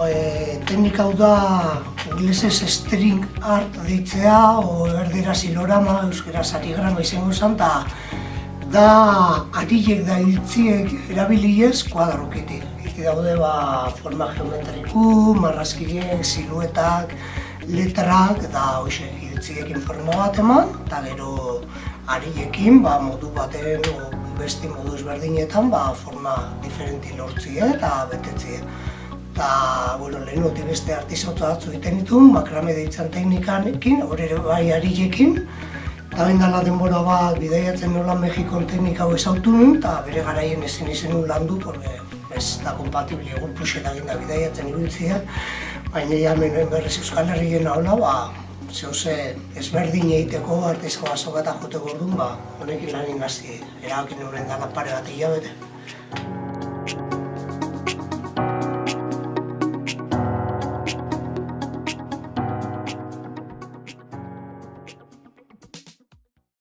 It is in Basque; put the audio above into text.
Teknika hau da inglesez string art deitzea, o erderaz hilorama, euskeraz arigrama izango zen, da arilek da hiltziek erabiliez kuadrokitik. Hilti daude forma geometriku, marrazkiek, siluetak, letrak, da hiltziekin forma bat eman, eta gero arilekin modu baten o beste modu ezberdinetan forma diferenti lortzie eta betetzie. Eta, lehenotik beste artisautza batzu egiten dituen, makrame deitzen teknikanekin, hori ere bai arilekin. Eta bendala denbora bat bidaiatzen nola Mexikon teknika hau ezautu nun, eta bere garaien ezin izen landu, porque ez da kompatibili egun puxeta ginda bidaiatzen ibiltzia. Baina hemen berrez Euskal Herrien hola, zehose ezberdin egiteko, artizko baso bat joteko orduan, honekin lan inazti erabakin horren dala pare bat hilabete.